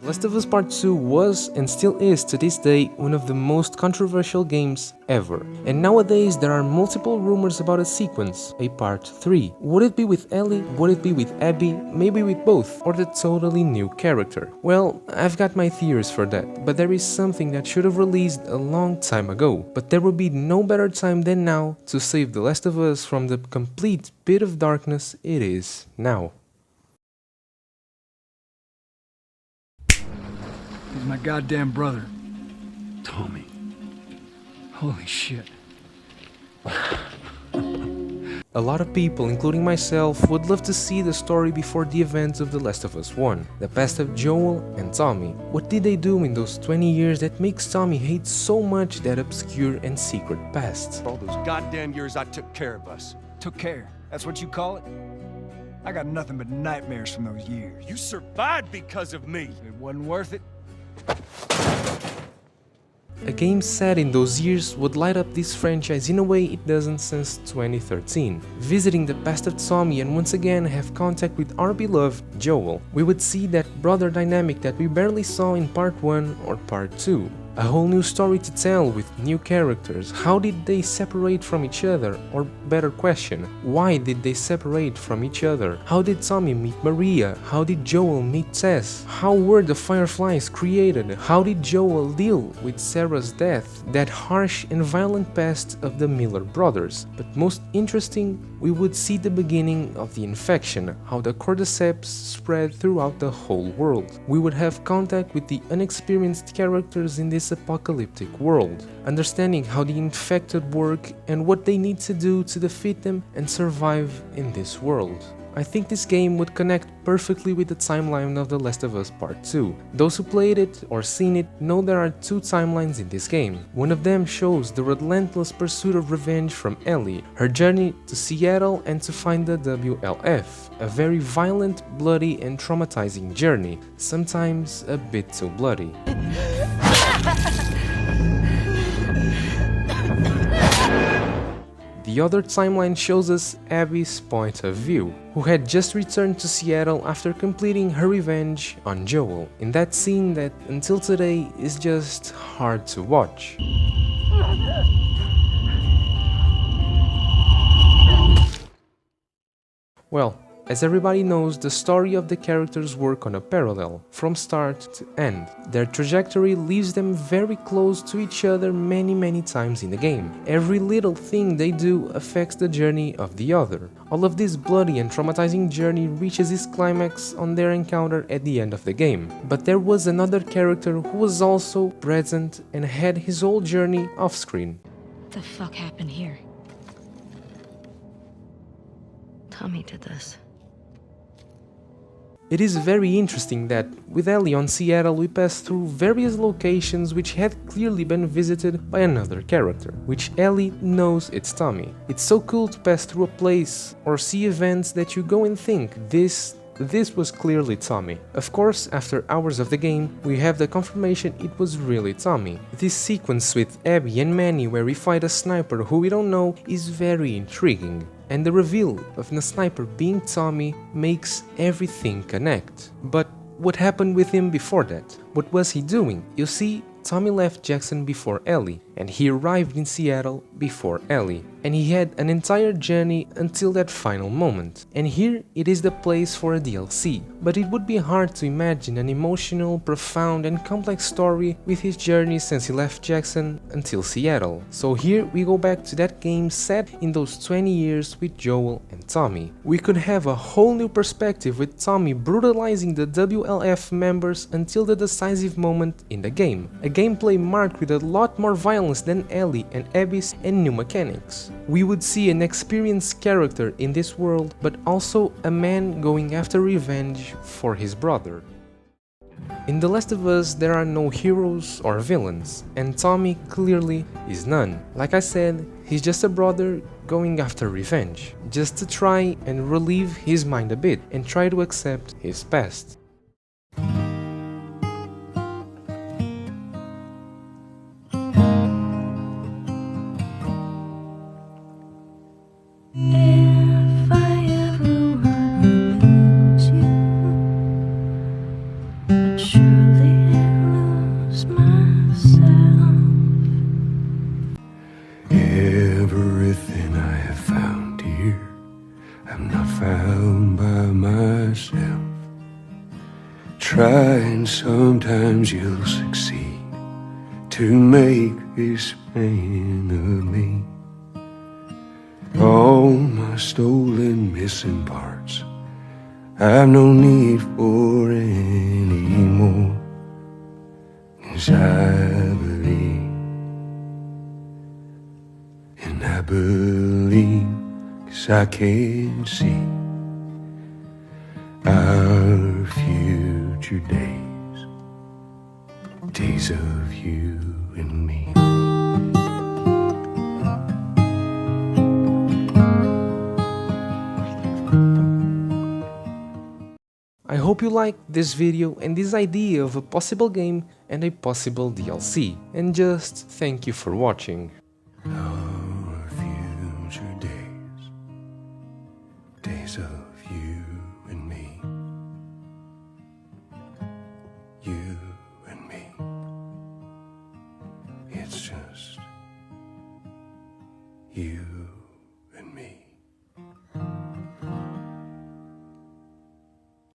Last of Us Part 2 was and still is to this day one of the most controversial games ever. And nowadays there are multiple rumors about a sequence, a Part 3. Would it be with Ellie? Would it be with Abby? Maybe with both? Or the totally new character? Well, I've got my theories for that, but there is something that should have released a long time ago. But there would be no better time than now to save The Last of Us from the complete pit of darkness it is now. He's my goddamn brother. Tommy. Holy shit. A lot of people, including myself, would love to see the story before the events of The Last of Us 1, the past of Joel and Tommy. What did they do in those 20 years that makes Tommy hate so much that obscure and secret past? All those goddamn years I took care of us. Took care. That's what you call it? I got nothing but nightmares from those years. You survived because of me. It wasn't worth it. A game set in those years would light up this franchise in a way it doesn't since 2013. Visiting the past of Tommy and once again have contact with our beloved Joel, we would see that brother dynamic that we barely saw in Part 1 or Part 2. A whole new story to tell with new characters. How did they separate from each other? Or better question, why did they separate from each other? How did Tommy meet Maria? How did Joel meet Tess? How were the Fireflies created? How did Joel deal with Sarah's death? That harsh and violent past of the Miller brothers. But most interesting, we would see the beginning of the infection, how the cordyceps spread throughout the whole world. We would have contact with the unexperienced characters in this apocalyptic world, understanding how the infected work and what they need to do to defeat them and survive in this world. I think this game would connect perfectly with the timeline of The Last of Us Part 2. Those who played it or seen it know there are two timelines in this game. One of them shows the relentless pursuit of revenge from Ellie, her journey to Seattle and to find the WLF. A very violent, bloody and traumatizing journey, sometimes a bit too bloody. The other timeline shows us Abby's point of view, who had just returned to Seattle after completing her revenge on Joel, in that scene that until today is just hard to watch. Well, as everybody knows, the story of the characters work on a parallel, from start to end. Their trajectory leaves them very close to each other many times in the game. Every little thing they do affects the journey of the other. All of this bloody and traumatizing journey reaches its climax on their encounter at the end of the game. But there was another character who was also present and had his whole journey off-screen. What the fuck happened here? Tommy did this. It is very interesting that, with Ellie on Seattle, we pass through various locations which had clearly been visited by another character, which Ellie knows it's Tommy. It's so cool to pass through a place or see events that you go and think, this was clearly Tommy. Of course, after hours of the game, we have the confirmation it was really Tommy. This sequence with Abby and Manny where we fight a sniper who we don't know is very intriguing. And the reveal of the sniper being Tommy makes everything connect. But what happened with him before that? What was he doing? You see, Tommy left Jackson before Ellie, and he arrived in Seattle before Ellie, and he had an entire journey until that final moment. And here it is the place for a DLC, but it would be hard to imagine an emotional, profound and complex story with his journey since he left Jackson until Seattle. So here we go back to that game set in those 20 years with Joel and Tommy. We could have a whole new perspective with Tommy brutalizing the WLF members until the decisive moment in the game. A gameplay marked with a lot more violence than Ellie and Abby's and new mechanics. We would see an experienced character in this world, but also a man going after revenge for his brother. In The Last of Us, there are no heroes or villains, and Tommy clearly is none. Like I said, he's just a brother going after revenge, just to try and relieve his mind a bit and try to accept his past. If I ever wanna lose you, but surely try and sometimes you'll succeed to make this man of me. All my stolen missing parts I've no need for anymore, 'cause I believe, and I believe 'cause I can see our future days, days of you and me. I hope you liked this video and this idea of a possible game and a possible DLC, and just thank you for watching. Our future days, days of you and me, you and me. It's just you and me.